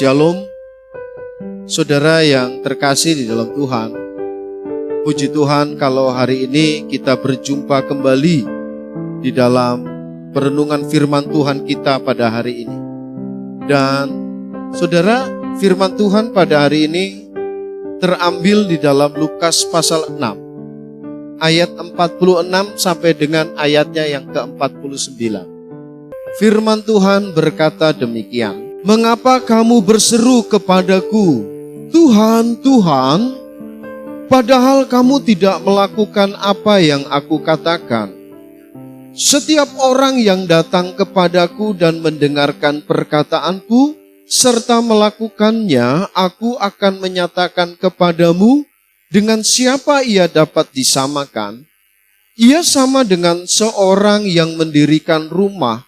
Shalom, saudara yang terkasih di dalam Tuhan. Puji Tuhan kalau hari ini kita berjumpa kembali di dalam perenungan firman Tuhan kita pada hari ini. Dan saudara, firman Tuhan pada hari ini terambil di dalam Lukas pasal 6, ayat 46 sampai dengan ayatnya yang ke-49. Firman Tuhan berkata demikian. Mengapa kamu berseru kepadaku, Tuhan, Tuhan, padahal kamu tidak melakukan apa yang aku katakan? Setiap orang yang datang kepadaku dan mendengarkan perkataanku, serta melakukannya, aku akan menyatakan kepadamu, dengan siapa ia dapat disamakan? Ia sama dengan seorang yang mendirikan rumah.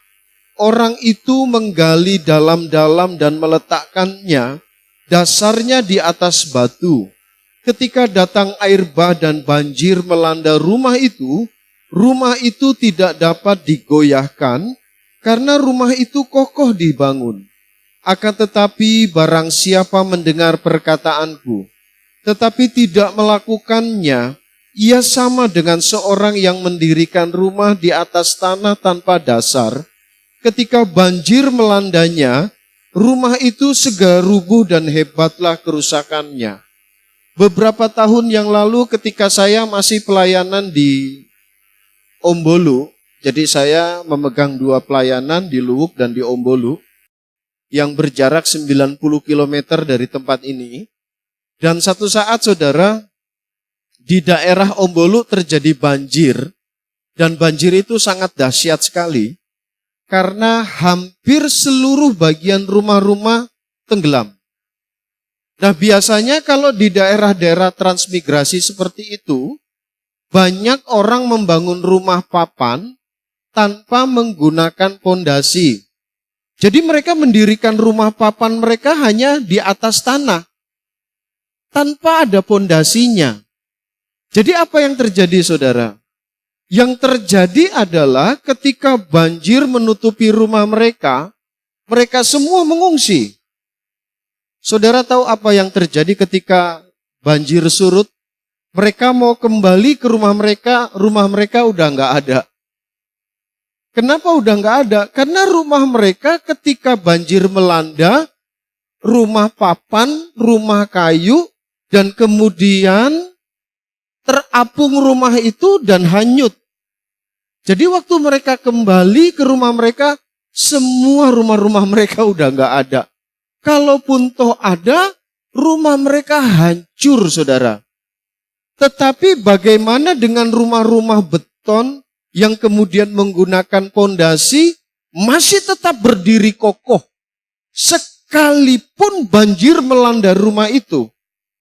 Orang itu menggali dalam-dalam dan meletakkannya, dasarnya di atas batu. Ketika datang air bah dan banjir melanda rumah itu tidak dapat digoyahkan, karena rumah itu kokoh dibangun. Akan tetapi barang siapa mendengar perkataanku, tetapi tidak melakukannya, ia sama dengan seorang yang mendirikan rumah di atas tanah tanpa dasar. Ketika banjir melandanya, rumah itu segera rubuh dan hebatlah kerusakannya. Beberapa tahun yang lalu ketika saya masih pelayanan di Ombolu, jadi saya memegang 2 pelayanan di Luwuk dan di Ombolu, yang berjarak 90 km dari tempat ini. Dan satu saat saudara, di daerah Ombolu terjadi banjir, dan banjir itu sangat dahsyat sekali. Karena hampir seluruh bagian rumah-rumah tenggelam. Nah, biasanya kalau di daerah-daerah transmigrasi seperti itu, banyak orang membangun rumah papan tanpa menggunakan pondasi. Jadi mereka mendirikan rumah papan mereka hanya di atas tanah, tanpa ada pondasinya. Jadi apa yang terjadi, saudara? Yang terjadi adalah ketika banjir menutupi rumah mereka, mereka semua mengungsi. Saudara tahu apa yang terjadi ketika banjir surut? Mereka mau kembali ke rumah mereka udah nggak ada. Kenapa udah nggak ada? Karena rumah mereka ketika banjir melanda, rumah papan, rumah kayu, dan kemudian terapung rumah itu dan hanyut. Jadi waktu mereka kembali ke rumah mereka, semua rumah-rumah mereka udah nggak ada. Kalaupun toh ada, rumah mereka hancur, saudara. Tetapi bagaimana dengan rumah-rumah beton yang kemudian menggunakan pondasi, masih tetap berdiri kokoh. Sekalipun banjir melanda rumah itu,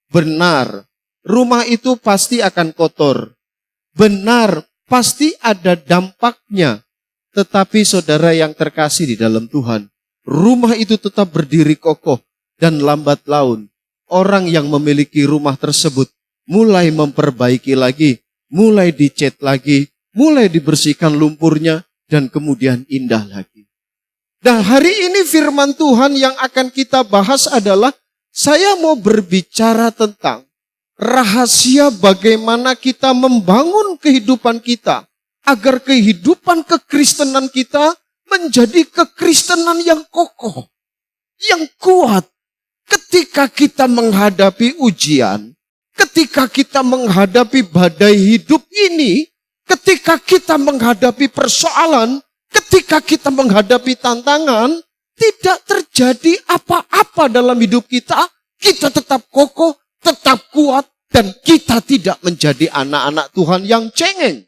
benar, rumah itu pasti akan kotor. Benar, pasti ada dampaknya. Tetapi saudara yang terkasih di dalam Tuhan, rumah itu tetap berdiri kokoh dan lambat laun. Orang yang memiliki rumah tersebut mulai memperbaiki lagi, mulai dicat lagi, mulai dibersihkan lumpurnya, dan kemudian indah lagi. Nah, hari ini firman Tuhan yang akan kita bahas adalah, saya mau berbicara tentang rahasia bagaimana kita membangun kehidupan kita, agar kehidupan kekristenan kita menjadi kekristenan yang kokoh, yang kuat. Ketika kita menghadapi ujian, ketika kita menghadapi badai hidup ini, ketika kita menghadapi persoalan, ketika kita menghadapi tantangan, tidak terjadi apa-apa dalam hidup kita, kita tetap kokoh, tetap kuat, dan kita tidak menjadi anak-anak Tuhan yang cengeng.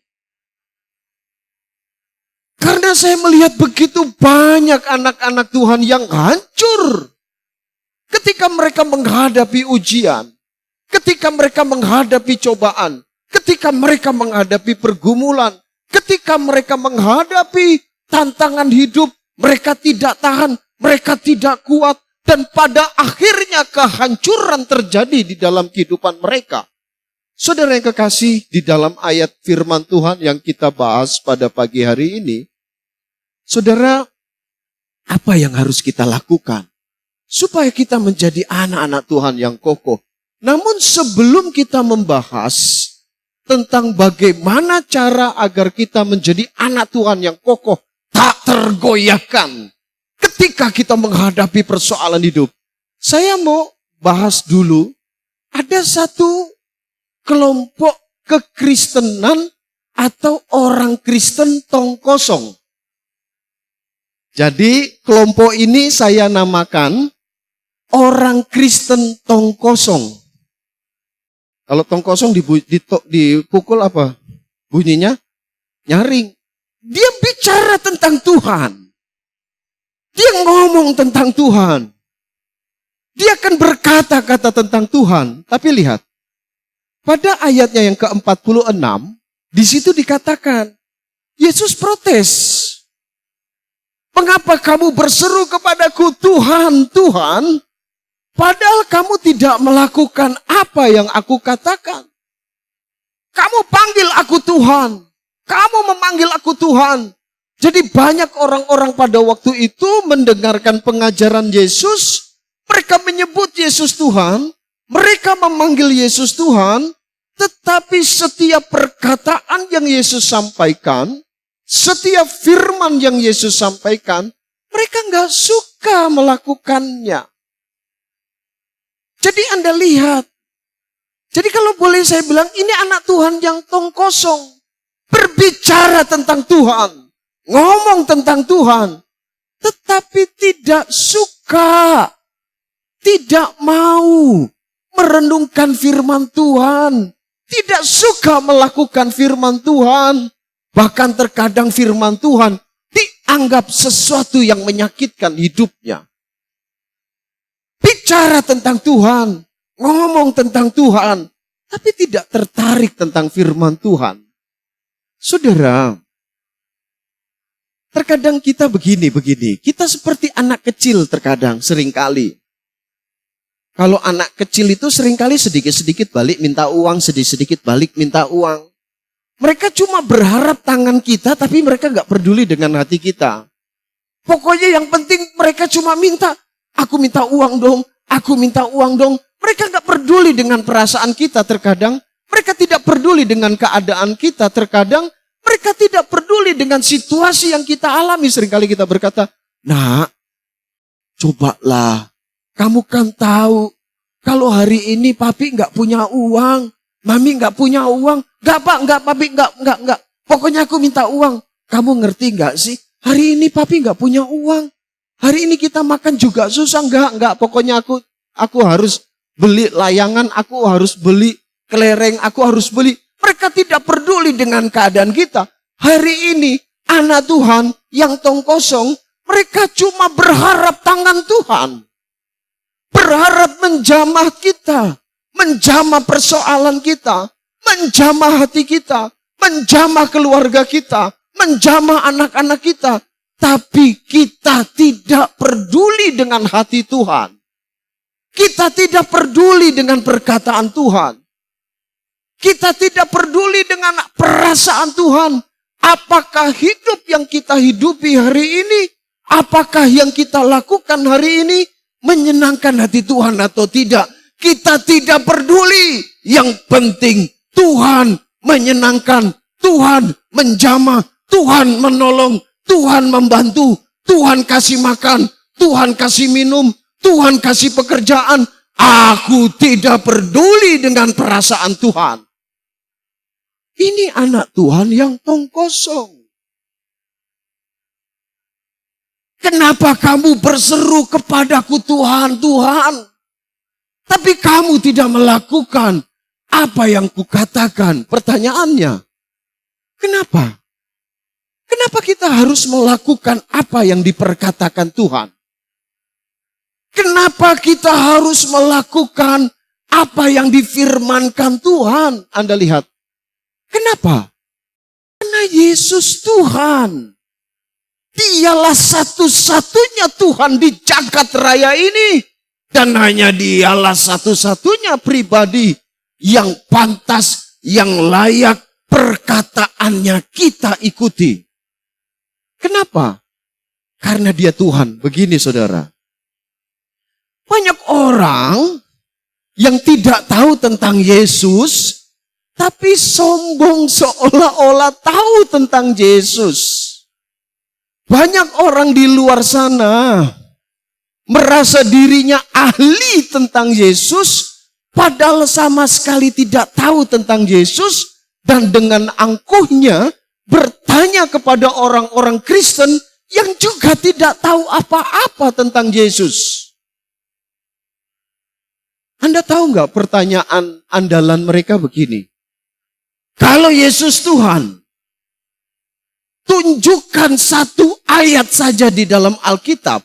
Karena saya melihat begitu banyak anak-anak Tuhan yang hancur. Ketika mereka menghadapi ujian, ketika mereka menghadapi cobaan, ketika mereka menghadapi pergumulan, ketika mereka menghadapi tantangan hidup, mereka tidak tahan, mereka tidak kuat. Dan pada akhirnya kehancuran terjadi di dalam kehidupan mereka. Saudara yang kekasih, di dalam ayat firman Tuhan yang kita bahas pada pagi hari ini, saudara, apa yang harus kita lakukan supaya kita menjadi anak-anak Tuhan yang kokoh. Namun sebelum kita membahas tentang bagaimana cara agar kita menjadi anak Tuhan yang kokoh, tak tergoyahkan ketika kita menghadapi persoalan hidup, saya mau bahas dulu, ada satu kelompok kekristenan atau orang Kristen tong kosong. Jadi kelompok ini saya namakan orang Kristen tong kosong. Kalau tong kosong dipukul apa? Bunyinya nyaring. Dia bicara tentang Tuhan. Dia ngomong tentang Tuhan. Dia akan berkata-kata tentang Tuhan. Tapi lihat, pada ayatnya yang ke-46, di situ dikatakan, Yesus protes. Mengapa kamu berseru kepadaku, Tuhan, Tuhan, padahal kamu tidak melakukan apa yang aku katakan. Kamu panggil aku Tuhan. Kamu memanggil aku Tuhan. Jadi banyak orang-orang pada waktu itu mendengarkan pengajaran Yesus. Mereka menyebut Yesus Tuhan. Mereka memanggil Yesus Tuhan. Tetapi setiap perkataan yang Yesus sampaikan, setiap firman yang Yesus sampaikan, mereka nggak suka melakukannya. Jadi Anda lihat. Jadi kalau boleh saya bilang, ini anak Tuhan yang tong kosong. Berbicara tentang Tuhan. Ngomong tentang Tuhan. Tetapi tidak suka. Tidak mau merenungkan firman Tuhan. Tidak suka melakukan firman Tuhan. Bahkan terkadang firman Tuhan dianggap sesuatu yang menyakitkan hidupnya. Bicara tentang Tuhan, ngomong tentang Tuhan, tapi tidak tertarik tentang firman Tuhan. Saudara, terkadang kita begini, kita seperti anak kecil terkadang, seringkali. Kalau anak kecil itu seringkali sedikit-sedikit balik minta uang, sedikit-sedikit balik minta uang. Mereka cuma berharap tangan kita, tapi mereka gak peduli dengan hati kita. Pokoknya yang penting mereka cuma minta, aku minta uang dong, aku minta uang dong. Mereka gak peduli dengan perasaan kita terkadang. Mereka tidak peduli dengan keadaan kita terkadang. Mereka tidak peduli dengan situasi yang kita alami. Seringkali kita berkata, nak, cobalah. Kamu kan tahu, kalau hari ini papi gak punya uang. Mami gak punya uang. Gak papi, gak. Pokoknya aku minta uang. Kamu ngerti gak sih? Hari ini papi gak punya uang. Hari ini kita makan juga susah. Enggak. Pokoknya aku harus beli layangan, aku harus beli kelereng, aku harus beli. Mereka tidak peduli dengan keadaan kita. Hari ini anak Tuhan yang tong kosong, mereka cuma berharap tangan Tuhan. Berharap menjamah kita, menjamah persoalan kita, menjamah hati kita, menjamah keluarga kita, menjamah anak-anak kita. Tapi kita tidak peduli dengan hati Tuhan. Kita tidak peduli dengan perkataan Tuhan. Kita tidak peduli dengan perasaan Tuhan. Apakah hidup yang kita hidupi hari ini, apakah yang kita lakukan hari ini menyenangkan hati Tuhan atau tidak? Kita tidak peduli. Yang penting Tuhan menyenangkan, Tuhan menjamah, Tuhan menolong, Tuhan membantu, Tuhan kasih makan, Tuhan kasih minum, Tuhan kasih pekerjaan. Aku tidak peduli dengan perasaan Tuhan. Ini anak Tuhan yang tong kosong. Kenapa kamu berseru kepadaku Tuhan, Tuhan? Tapi kamu tidak melakukan apa yang kukatakan. Pertanyaannya, kenapa? Kenapa kita harus melakukan apa yang diperkatakan Tuhan? Kenapa kita harus melakukan apa yang difirmankan Tuhan? Anda lihat. Kenapa? Karena Yesus Tuhan. Dialah satu-satunya Tuhan di jagat raya ini. Dan hanya dialah satu-satunya pribadi yang pantas, yang layak perkataannya kita ikuti. Kenapa? Karena dia Tuhan. Begini saudara. orang yang tidak tahu tentang Yesus, tapi sombong seolah-olah tahu tentang Yesus. Banyak orang di luar sana merasa dirinya ahli tentang Yesus, padahal sama sekali tidak tahu tentang Yesus, dan dengan angkuhnya bertanya kepada orang-orang Kristen yang juga tidak tahu apa-apa tentang Yesus. Anda tahu nggak pertanyaan andalan mereka begini? Kalau Yesus Tuhan, tunjukkan satu ayat saja di dalam Alkitab,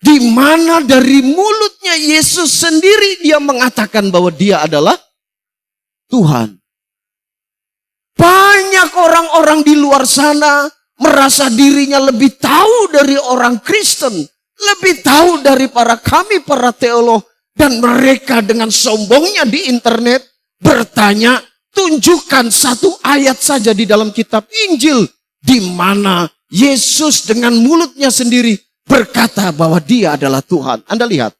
di mana dari mulutnya Yesus sendiri dia mengatakan bahwa dia adalah Tuhan. Banyak orang-orang di luar sana merasa dirinya lebih tahu dari orang Kristen, lebih tahu dari para teolog, dan mereka dengan sombongnya di internet bertanya, tunjukkan satu ayat saja di dalam kitab Injil, di mana Yesus dengan mulutnya sendiri berkata bahwa dia adalah Tuhan. Anda lihat,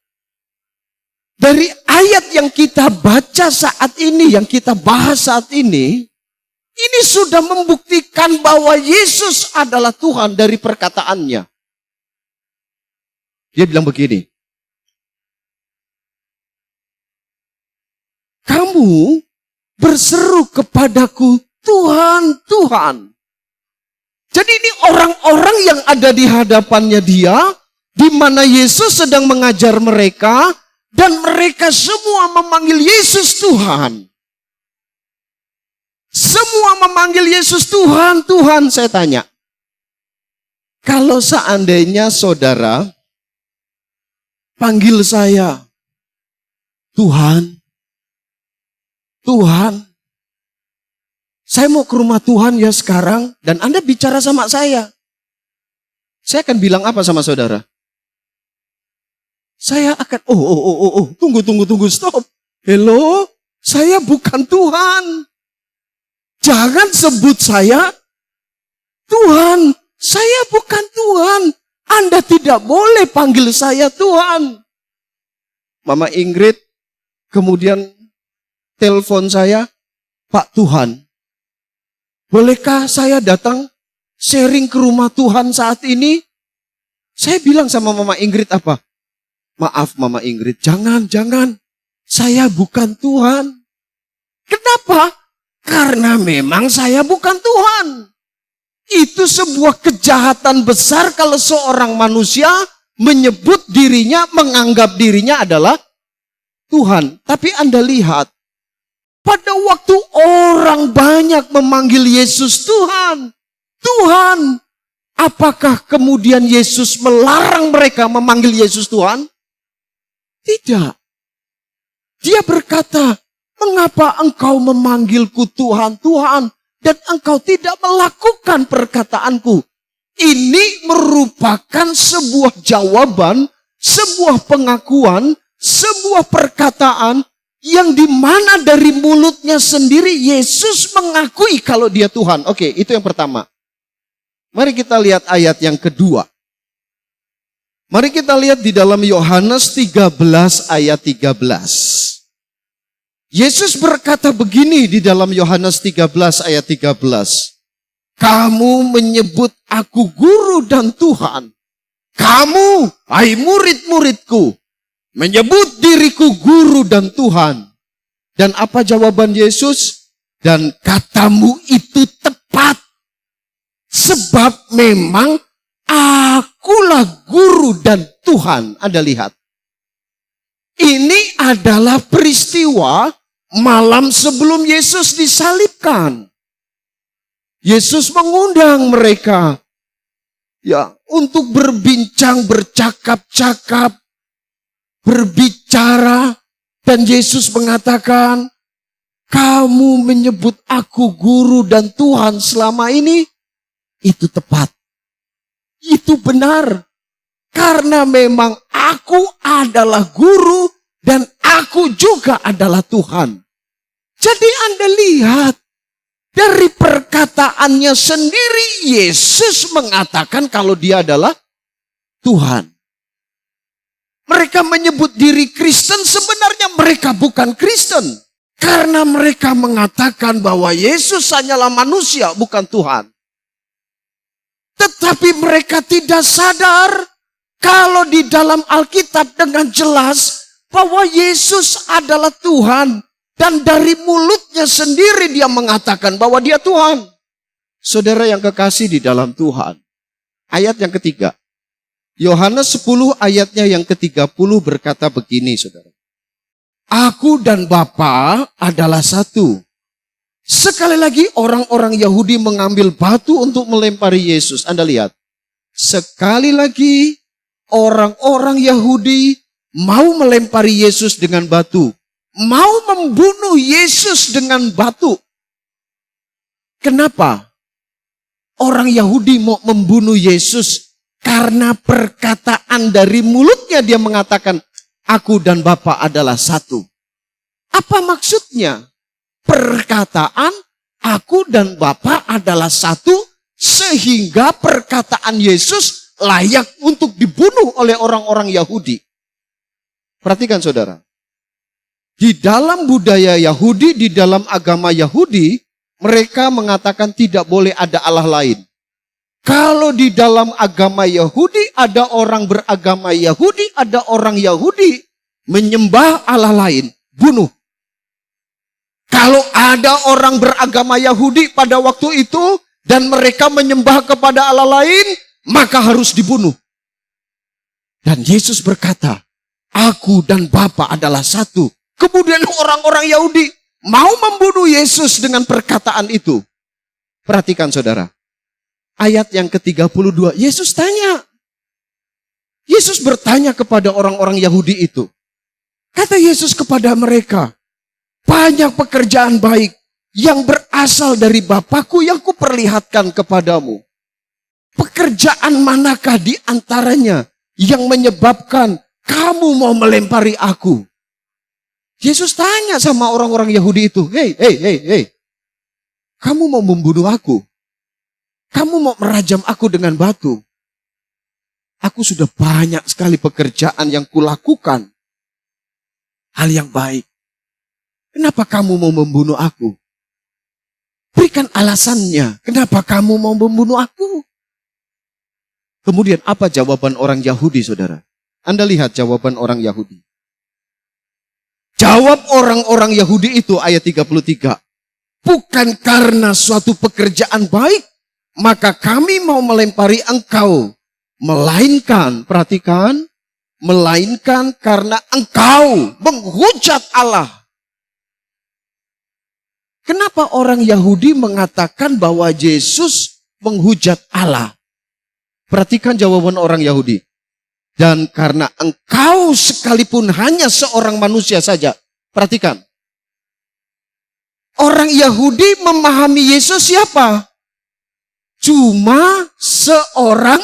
dari ayat yang kita baca saat ini, yang kita bahas saat ini sudah membuktikan bahwa Yesus adalah Tuhan dari perkataannya. Dia bilang begini, kamu berseru kepadaku, Tuhan, Tuhan. Jadi ini orang-orang yang ada di hadapannya dia, di mana Yesus sedang mengajar mereka, dan mereka semua memanggil Yesus Tuhan. Semua memanggil Yesus Tuhan, Tuhan. Saya tanya, kalau seandainya saudara panggil saya, Tuhan, Tuhan, saya mau ke rumah Tuhan ya sekarang, dan Anda bicara sama saya akan bilang apa sama saudara? Saya akan, tunggu, stop. Hello, saya bukan Tuhan. Jangan sebut saya Tuhan. Saya bukan Tuhan. Anda tidak boleh panggil saya Tuhan. Mama Ingrid kemudian telepon saya, Pak Tuhan, bolehkah saya datang sharing ke rumah Tuhan saat ini? Saya bilang sama Mama Ingrid apa? Maaf Mama Ingrid, jangan. Saya bukan Tuhan. Kenapa? Karena memang saya bukan Tuhan. Itu sebuah kejahatan besar kalau seorang manusia menyebut dirinya, menganggap dirinya adalah Tuhan. Tapi Anda lihat, pada waktu orang banyak memanggil Yesus Tuhan, Tuhan, apakah kemudian Yesus melarang mereka memanggil Yesus Tuhan? Tidak. Dia berkata, mengapa engkau memanggilku Tuhan, Tuhan, dan engkau tidak melakukan perkataanku? Ini merupakan sebuah jawaban, sebuah pengakuan, sebuah perkataan yang dimana dari mulutnya sendiri Yesus mengakui kalau dia Tuhan. Oke, itu yang pertama. Mari kita lihat ayat yang kedua. Mari kita lihat di dalam Yohanes 13 ayat 13. Yesus berkata begini di dalam Yohanes 13 ayat 13. Kamu menyebut aku guru dan Tuhan. Kamu, hai murid-muridku, menyebut diriku guru dan Tuhan. Dan apa jawaban Yesus? Dan katamu itu tepat. Sebab memang akulah guru dan Tuhan. Anda lihat. Ini adalah peristiwa malam sebelum Yesus disalibkan. Yesus mengundang mereka untuk berbincang, bercakap-cakap, berbicara, dan Yesus mengatakan, kamu menyebut aku guru dan Tuhan selama ini, itu tepat. Itu benar. Karena memang aku adalah guru dan aku juga adalah Tuhan. Jadi Anda lihat, dari perkataannya sendiri Yesus mengatakan kalau dia adalah Tuhan. Mereka menyebut diri Kristen, sebenarnya mereka bukan Kristen. Karena mereka mengatakan bahwa Yesus hanyalah manusia, bukan Tuhan. Tetapi mereka tidak sadar kalau di dalam Alkitab dengan jelas bahwa Yesus adalah Tuhan. Dan dari mulutnya sendiri dia mengatakan bahwa dia Tuhan. Saudara yang kekasih di dalam Tuhan. Ayat yang ketiga. Yohanes 10 ayatnya yang ke-30 berkata begini, saudara. Aku dan Bapa adalah satu. Sekali lagi orang-orang Yahudi mengambil batu untuk melempari Yesus. Anda lihat. Sekali lagi orang-orang Yahudi mau melempari Yesus dengan batu. Mau membunuh Yesus dengan batu. Kenapa? Orang Yahudi mau membunuh Yesus karena perkataan dari mulutnya dia mengatakan, aku dan Bapa adalah satu. Apa maksudnya? Perkataan aku dan Bapa adalah satu sehingga perkataan Yesus layak untuk dibunuh oleh orang-orang Yahudi. Perhatikan saudara. Di dalam budaya Yahudi, di dalam agama Yahudi, mereka mengatakan tidak boleh ada Allah lain. Kalau di dalam agama Yahudi, ada orang beragama Yahudi, ada orang Yahudi menyembah Allah lain, bunuh. Kalau ada orang beragama Yahudi pada waktu itu, dan mereka menyembah kepada Allah lain, maka harus dibunuh. Dan Yesus berkata, aku dan Bapa adalah satu. Kemudian orang-orang Yahudi mau membunuh Yesus dengan perkataan itu. Perhatikan saudara. Ayat yang ke-32, Yesus tanya. Yesus bertanya kepada orang-orang Yahudi itu. Kata Yesus kepada mereka, banyak pekerjaan baik yang berasal dari Bapakku yang kuperlihatkan kepadamu. Pekerjaan manakah di antaranya yang menyebabkan kamu mau melempari aku? Yesus tanya sama orang-orang Yahudi itu, hei, kamu mau membunuh aku? Kamu mau merajam aku dengan batu? Aku sudah banyak sekali pekerjaan yang kulakukan. Hal yang baik. Kenapa kamu mau membunuh aku? Berikan alasannya. Kenapa kamu mau membunuh aku? Kemudian apa jawaban orang Yahudi, saudara? Anda lihat jawaban orang Yahudi. Jawab orang-orang Yahudi itu ayat 33. Bukan karena suatu pekerjaan baik, maka kami mau melempari engkau. Melainkan, perhatikan, melainkan karena engkau menghujat Allah. Kenapa orang Yahudi mengatakan bahwa Yesus menghujat Allah? Perhatikan jawaban orang Yahudi. Dan karena engkau sekalipun hanya seorang manusia saja. Perhatikan. Orang Yahudi memahami Yesus siapa? Cuma seorang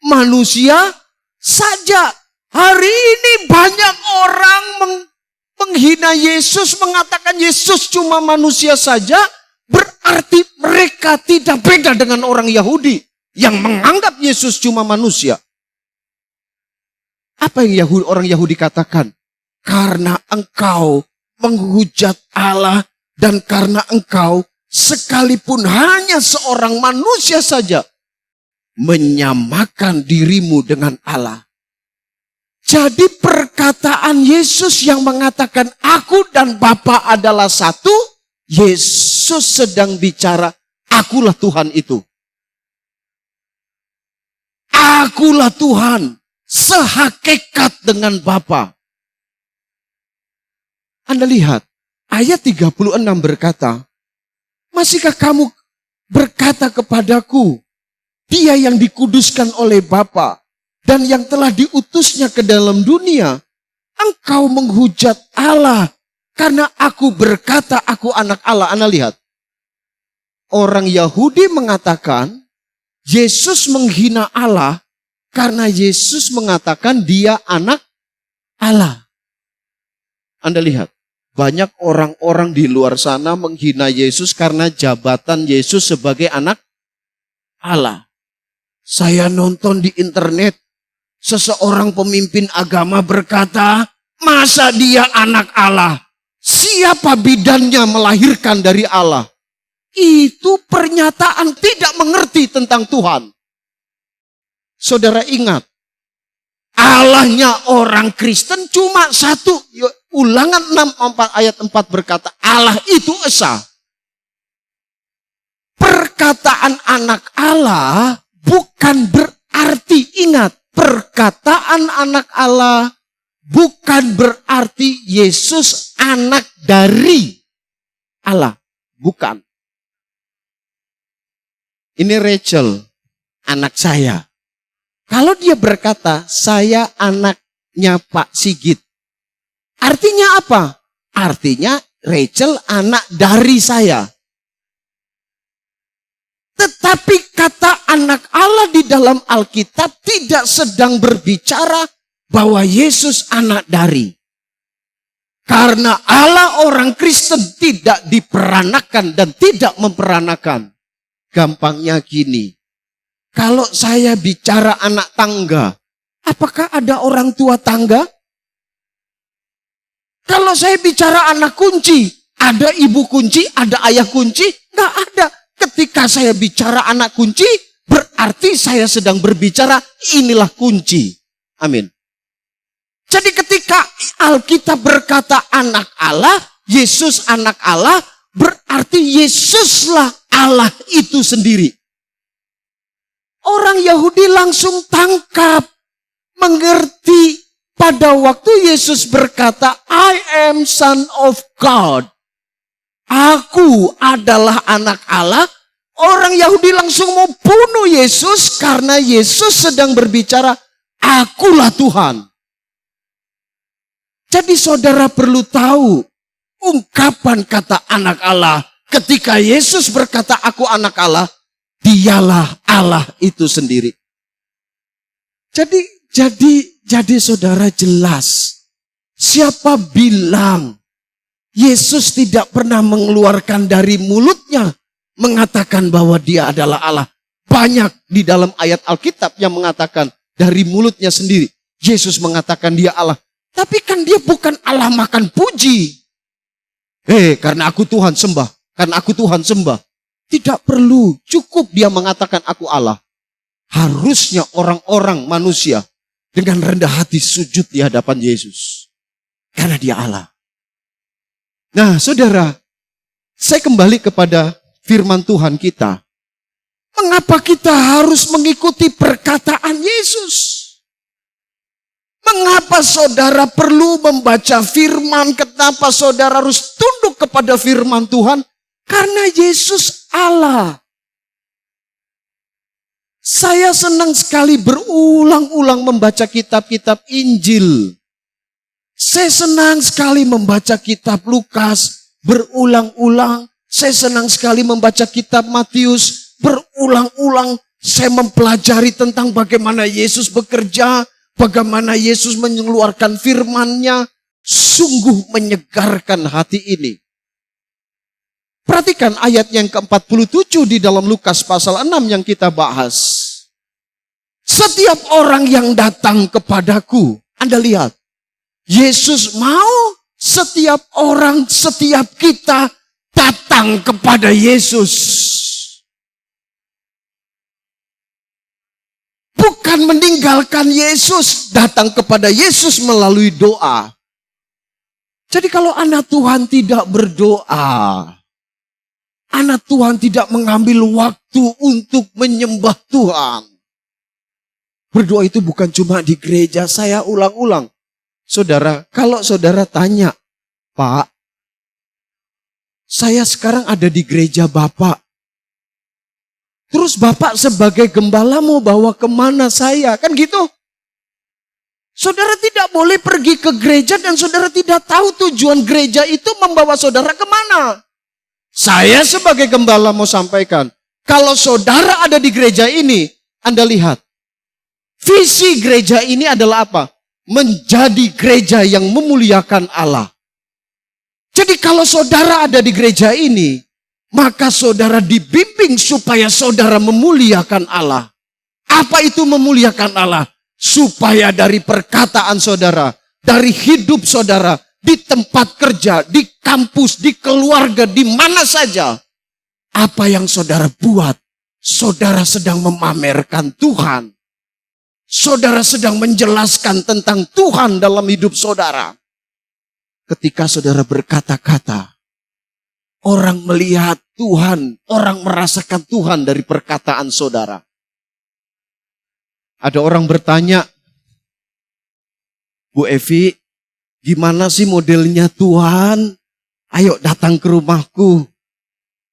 manusia saja. Hari ini banyak orang menghina Yesus, mengatakan Yesus cuma manusia saja, berarti mereka tidak beda dengan orang Yahudi yang menganggap Yesus cuma manusia. Apa yang orang Yahudi katakan? Karena engkau menghujat Allah dan karena engkau sekalipun hanya seorang manusia saja menyamakan dirimu dengan Allah. Jadi perkataan Yesus yang mengatakan aku dan Bapa adalah satu, Yesus sedang bicara akulah Tuhan itu. Akulah Tuhan, sehakikat dengan Bapa. Anda lihat, ayat 36 berkata, masihkah kamu berkata kepadaku, dia yang dikuduskan oleh Bapa dan yang telah diutusnya ke dalam dunia, engkau menghujat Allah karena aku berkata aku anak Allah. Anda lihat, orang Yahudi mengatakan Yesus menghina Allah karena Yesus mengatakan dia anak Allah. Anda lihat, banyak orang-orang di luar sana menghina Yesus karena jabatan Yesus sebagai anak Allah. Saya nonton di internet, Seseorang pemimpin agama berkata, masa dia anak Allah? Siapa bidannya melahirkan dari Allah? Itu pernyataan tidak mengerti tentang Tuhan. Saudara ingat, Allahnya orang Kristen cuma satu. Ulangan 6 ayat 4 berkata, Allah itu esa. Perkataan anak Allah bukan berarti, ingat, perkataan anak Allah bukan berarti Yesus anak dari Allah. Bukan. Ini Rachel, anak saya. Kalau dia berkata, saya anaknya Pak Sigit. Artinya apa? Artinya Rachel anak dari saya. Tetapi kata anak Allah di dalam Alkitab tidak sedang berbicara bahwa Yesus anak dari. Karena Allah orang Kristen tidak diperanakan dan tidak memperanakan. Gampangnya gini. Kalau saya bicara anak tangga, apakah ada orang tua tangga? Kalau saya bicara anak kunci, ada ibu kunci, ada ayah kunci? Nggak ada. Ketika saya bicara anak kunci, berarti saya sedang berbicara inilah kunci. Amin. Jadi ketika Alkitab berkata anak Allah, Yesus anak Allah, berarti Yesuslah Allah itu sendiri. Orang Yahudi langsung tangkap, mengerti pada waktu Yesus berkata, I am son of God. Aku adalah anak Allah. Orang Yahudi langsung mau bunuh Yesus karena Yesus sedang berbicara, akulah Tuhan. Jadi saudara perlu tahu, ungkapan kata anak Allah, ketika Yesus berkata aku anak Allah, dialah Allah itu sendiri. Jadi saudara jelas, siapa bilang Yesus tidak pernah mengeluarkan dari mulutnya mengatakan bahwa dia adalah Allah. Banyak di dalam ayat Alkitab yang mengatakan dari mulutnya sendiri Yesus mengatakan dia Allah. Tapi kan dia bukan Allah makan puji. Karena aku Tuhan sembah, karena aku Tuhan sembah. Tidak perlu, cukup dia mengatakan aku Allah. Harusnya orang-orang manusia dengan rendah hati sujud di hadapan Yesus. Karena dia Allah. Nah saudara, saya kembali kepada firman Tuhan kita. Mengapa kita harus mengikuti perkataan Yesus? Mengapa saudara perlu membaca firman? Kenapa saudara harus tunduk kepada firman Tuhan? Karena Yesus Allah. Saya senang sekali berulang-ulang membaca kitab-kitab Injil. Saya senang sekali membaca kitab Lukas berulang-ulang. Saya senang sekali membaca kitab Matius berulang-ulang. Saya mempelajari tentang bagaimana Yesus bekerja, bagaimana Yesus mengeluarkan firman-Nya. Sungguh menyegarkan hati ini. Perhatikan ayat yang ke-47 di dalam Lukas pasal 6 yang kita bahas. Setiap orang yang datang kepadaku, Anda lihat, Yesus mau setiap orang, setiap kita datang kepada Yesus. Bukan meninggalkan Yesus, datang kepada Yesus melalui doa. Jadi kalau anak Tuhan tidak berdoa, anak Tuhan tidak mengambil waktu untuk menyembah Tuhan. Berdoa itu bukan cuma di gereja, saya ulang-ulang. Saudara, kalau saudara tanya, Pak, saya sekarang ada di gereja Bapak. Terus Bapak sebagai gembala mau bawa kemana saya? Kan gitu. Saudara tidak boleh pergi ke gereja dan saudara tidak tahu tujuan gereja itu membawa saudara kemana. Saya sebagai gembala mau sampaikan, kalau saudara ada di gereja ini, Anda lihat. Visi gereja ini adalah apa? Menjadi gereja yang memuliakan Allah. Jadi kalau saudara ada di gereja ini, maka saudara dibimbing supaya saudara memuliakan Allah. Apa itu memuliakan Allah? Supaya dari perkataan saudara, dari hidup saudara, di tempat kerja, di kampus, di keluarga, di mana saja, apa yang saudara buat, saudara sedang memamerkan Tuhan. Saudara sedang menjelaskan tentang Tuhan dalam hidup saudara. Ketika saudara berkata-kata, orang melihat Tuhan, orang merasakan Tuhan dari perkataan saudara. Ada orang bertanya, Bu Evi, gimana sih modelnya Tuhan? Ayo datang ke rumahku.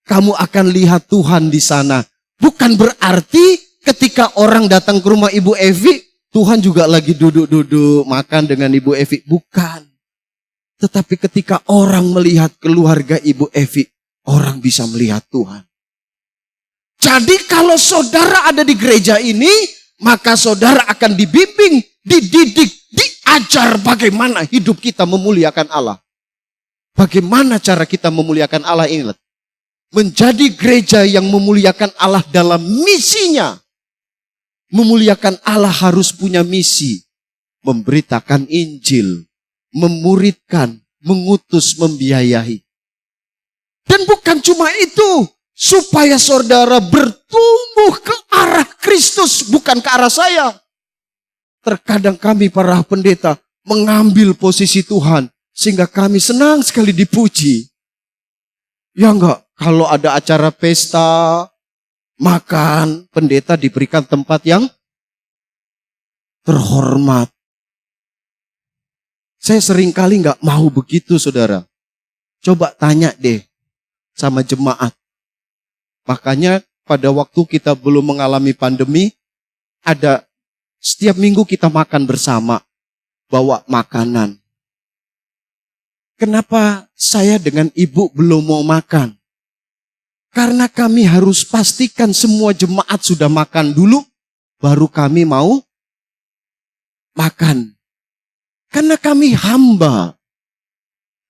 Kamu akan lihat Tuhan di sana. Bukan berarti ketika orang datang ke rumah Ibu Evi, Tuhan juga lagi duduk-duduk makan dengan Ibu Evi. bukan. Tetapi ketika orang melihat keluarga Ibu Evi, orang bisa melihat Tuhan. Jadi kalau saudara ada di gereja ini, maka saudara akan dibimbing, dididik, diajar bagaimana hidup kita memuliakan Allah. Bagaimana cara kita memuliakan Allah? Ingat, Menjadi gereja yang memuliakan Allah dalam misinya. memuliakan Allah harus punya misi. Memberitakan Injil, memuridkan, mengutus, membiayai. Dan bukan cuma itu, supaya saudara bertumbuh ke arah Kristus, bukan ke arah saya. Terkadang kami para pendeta mengambil posisi Tuhan, sehingga kami senang sekali dipuji. Ya enggak, kalau ada acara pesta, makan, pendeta diberikan tempat yang terhormat. Saya seringkali enggak mau begitu, saudara. Coba tanya deh sama jemaat. Makanya pada waktu kita belum mengalami pandemi, ada setiap minggu kita makan bersama, bawa makanan. Kenapa saya dengan ibu belum mau makan? Karena kami harus pastikan semua jemaat sudah makan dulu, baru kami mau makan. Karena kami hamba.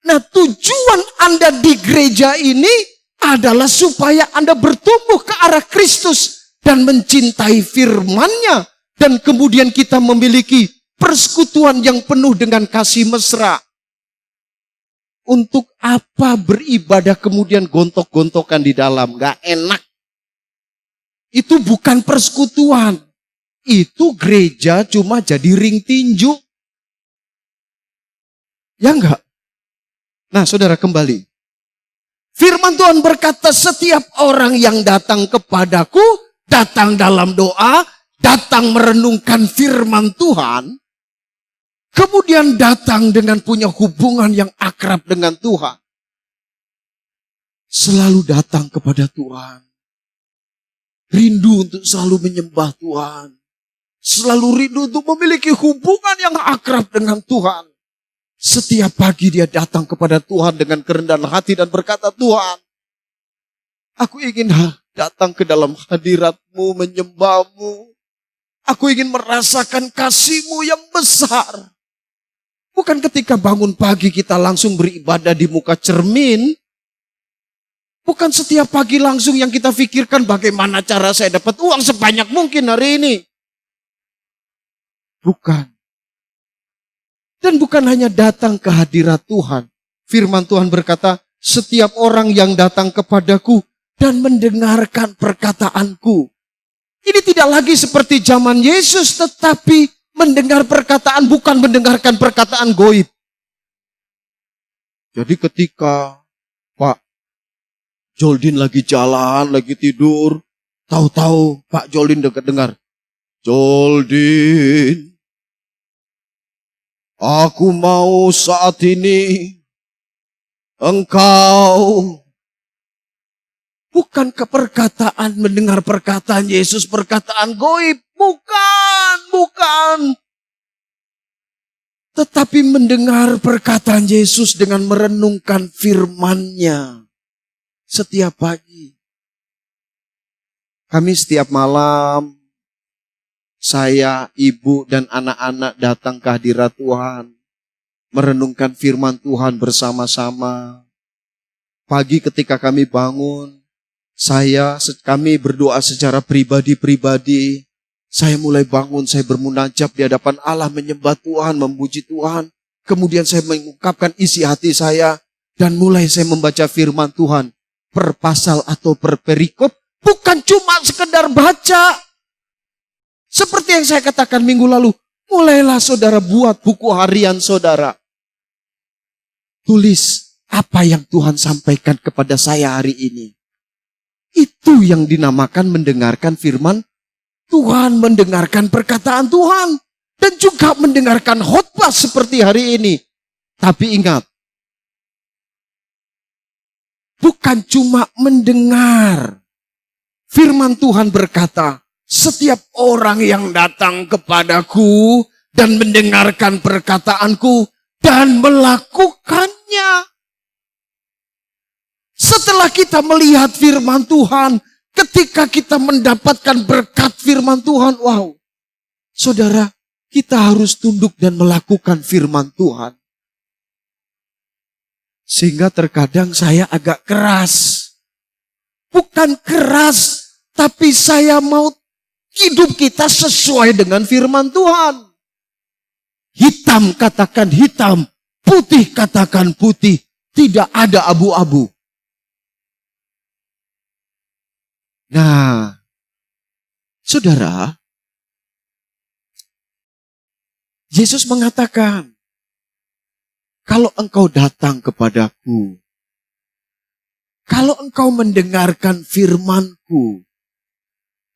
Nah, tujuan Anda di gereja ini adalah supaya Anda bertumbuh ke arah Kristus dan mencintai firman-Nya. Dan kemudian kita memiliki persekutuan yang penuh dengan kasih mesra. Untuk apa beribadah kemudian gontok-gontokan di dalam? Gak enak. Itu bukan persekutuan. Itu gereja cuma jadi ring tinju. Ya enggak? Nah, saudara kembali. Firman Tuhan berkata, setiap orang yang datang kepadaku, datang dalam doa, datang merenungkan firman Tuhan, kemudian datang dengan punya hubungan yang akrab dengan Tuhan. Selalu datang kepada Tuhan. Rindu untuk selalu menyembah Tuhan. Selalu rindu untuk memiliki hubungan yang akrab dengan Tuhan. Setiap pagi dia datang kepada Tuhan dengan kerendahan hati dan berkata, Tuhan, aku ingin datang ke dalam hadirat-Mu, menyembah-Mu. Aku ingin merasakan kasih-Mu yang besar. Bukan ketika bangun pagi kita langsung beribadah di muka cermin. Bukan setiap pagi langsung yang kita pikirkan bagaimana cara saya dapat uang sebanyak mungkin hari ini. Bukan. Dan bukan hanya datang ke hadirat Tuhan. Firman Tuhan berkata, setiap orang yang datang kepadaku dan mendengarkan perkataanku. Ini tidak lagi seperti zaman Yesus, tetapi mendengar perkataan, bukan mendengarkan perkataan goib. Jadi ketika Pak Joldin lagi jalan, lagi tidur, tahu-tahu Pak Joldin dengar, Joldin, aku mau saat ini engkau. Bukan keperkataan, mendengar perkataan Yesus, perkataan goib. Bukan. Tetapi mendengar perkataan Yesus dengan merenungkan firman-Nya setiap pagi. Kami setiap malam, saya, ibu, dan anak-anak datang ke hadirat Tuhan. Merenungkan firman Tuhan bersama-sama. Pagi ketika kami bangun, kami berdoa secara pribadi-pribadi. Saya mulai bangun, saya bermunajat di hadapan Allah, menyembah Tuhan, memuji Tuhan. Kemudian saya mengungkapkan isi hati saya, dan mulai saya membaca firman Tuhan per pasal atau per perikop, bukan cuma sekedar baca. Seperti yang saya katakan minggu lalu, mulailah saudara buat buku harian saudara. Tulis apa yang Tuhan sampaikan kepada saya hari ini. Itu yang dinamakan mendengarkan firman Tuhan, mendengarkan perkataan Tuhan. Dan juga mendengarkan khotbah seperti hari ini. Tapi ingat, bukan cuma mendengar. Firman Tuhan berkata, setiap orang yang datang kepadaku dan mendengarkan perkataanku dan melakukannya. Setelah kita melihat firman Tuhan, ketika kita mendapatkan berkat firman Tuhan, wow. Saudara, kita harus tunduk dan melakukan firman Tuhan. Sehingga terkadang saya agak keras. Bukan keras, tapi saya mau hidup kita sesuai dengan firman Tuhan. Hitam katakan hitam, putih katakan putih. Tidak ada abu-abu. Nah, saudara, Yesus mengatakan, kalau engkau datang kepadaku, kalau engkau mendengarkan firman-Ku,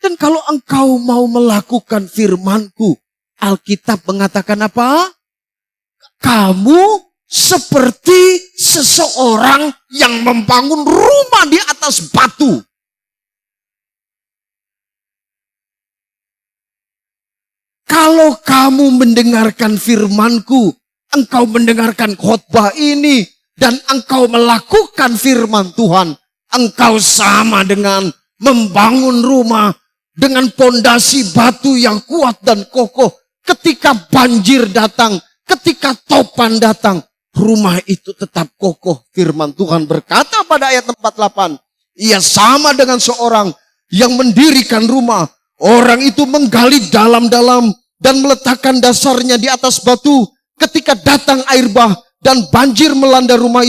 dan kalau engkau mau melakukan firman-Ku, Alkitab mengatakan apa? Kamu seperti seseorang yang membangun rumah di atas batu. Kalau kamu mendengarkan firman-Ku, engkau mendengarkan khotbah ini, dan engkau melakukan firman Tuhan, engkau sama dengan membangun rumah dengan pondasi batu yang kuat dan kokoh. Ketika banjir datang, ketika topan datang, rumah itu tetap kokoh. Firman Tuhan berkata pada ayat 48, ia sama dengan seorang yang mendirikan rumah. Orang itu menggali dalam-dalam dan meletakkan dasarnya di atas batu. Ketika datang air bah dan banjir melanda rumah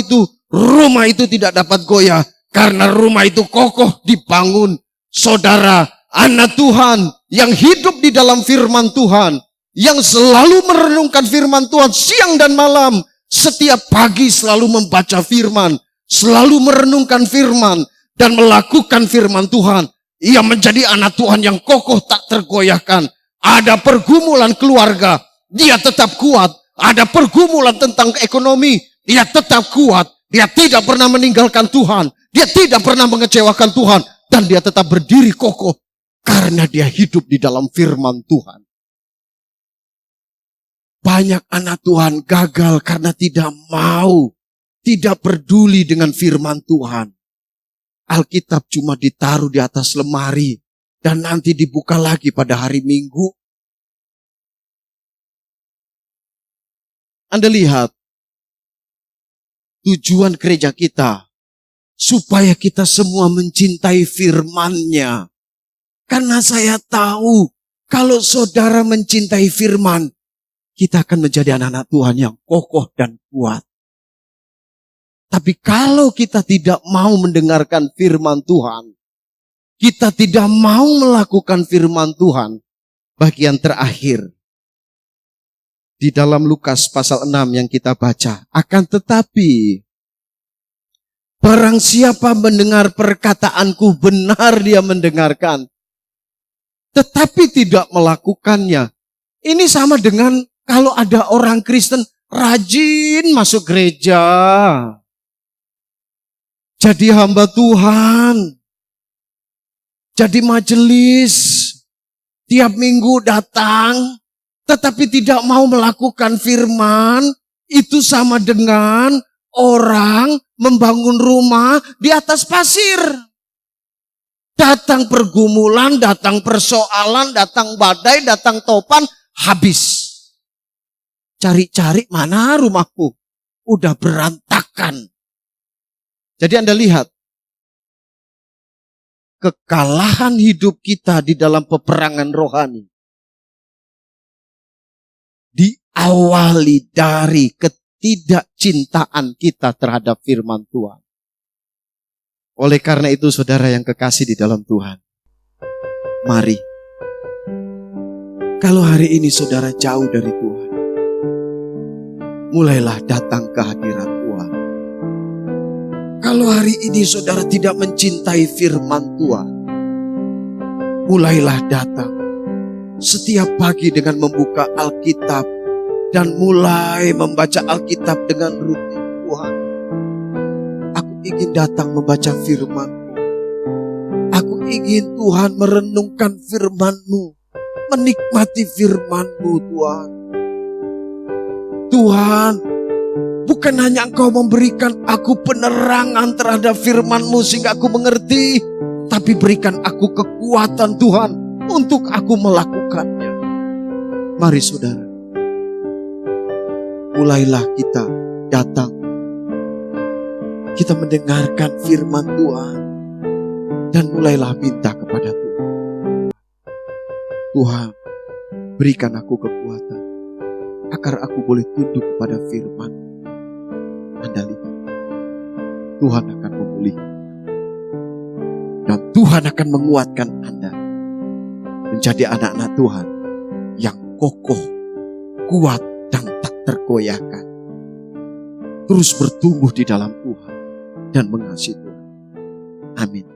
itu tidak dapat goyah. Karena rumah itu kokoh dibangun. Saudara, anak Tuhan yang hidup di dalam firman Tuhan, yang selalu merenungkan firman Tuhan siang dan malam, setiap pagi selalu membaca firman, selalu merenungkan firman, dan melakukan firman Tuhan. Ia menjadi anak Tuhan yang kokoh tak tergoyahkan. Ada pergumulan keluarga, dia tetap kuat. Ada pergumulan tentang ekonomi, dia tetap kuat. Dia tidak pernah meninggalkan Tuhan. Dia tidak pernah mengecewakan Tuhan. Dan dia tetap berdiri kokoh. Karena dia hidup di dalam firman Tuhan. Banyak anak Tuhan gagal karena tidak mau. Tidak peduli dengan firman Tuhan. Alkitab cuma ditaruh di atas lemari. Dan nanti dibuka lagi pada hari Minggu. Anda lihat, tujuan gereja kita, supaya kita semua mencintai firman-Nya. Karena saya tahu, kalau saudara mencintai firman, kita akan menjadi anak-anak Tuhan yang kokoh dan kuat. Tapi kalau kita tidak mau mendengarkan firman Tuhan, kita tidak mau melakukan firman Tuhan, bagian terakhir, di dalam Lukas pasal 6 yang kita baca. Akan tetapi, barang siapa mendengar perkataanku, benar dia mendengarkan, tetapi tidak melakukannya. Ini sama dengan kalau ada orang Kristen rajin masuk gereja, jadi hamba Tuhan, jadi majelis, tiap minggu datang, tetapi tidak mau melakukan firman. Itu sama dengan orang membangun rumah di atas pasir. Datang pergumulan, datang persoalan, datang badai, datang topan, habis. Cari-cari mana rumahku, udah berantakan. Jadi Anda lihat, kekalahan hidup kita di dalam peperangan rohani diawali dari ketidakcintaan kita terhadap firman Tuhan. Oleh karena itu saudara yang kekasih di dalam Tuhan, mari, kalau hari ini saudara jauh dari Tuhan, mulailah datang ke hadirat Tuhan. Kalau hari ini saudara tidak mencintai firman Tuhan, mulailah datang setiap pagi dengan membuka Alkitab dan mulai membaca Alkitab dengan rutin. Tuhan, aku ingin datang membaca firman-Mu. Aku ingin Tuhan merenungkan firman-Mu, menikmati firman-Mu Tuhan. Tuhan, bukan hanya Engkau memberikan aku penerangan terhadap firman-Mu sehingga aku mengerti, tapi berikan aku kekuatan Tuhan untuk aku melakukannya. Mari saudara, mulailah kita datang. Kita mendengarkan firman Tuhan dan mulailah minta kepada Tuhan. Tuhan, berikan aku kekuatan agar aku boleh tunduk kepada firman. Anda lihat, Tuhan akan memulihkan dan Tuhan akan menguatkan Anda menjadi anak-anak Tuhan yang kokoh, kuat, dan tak tergoyahkan. Terus bertumbuh di dalam Tuhan dan mengasihi Tuhan. Amin.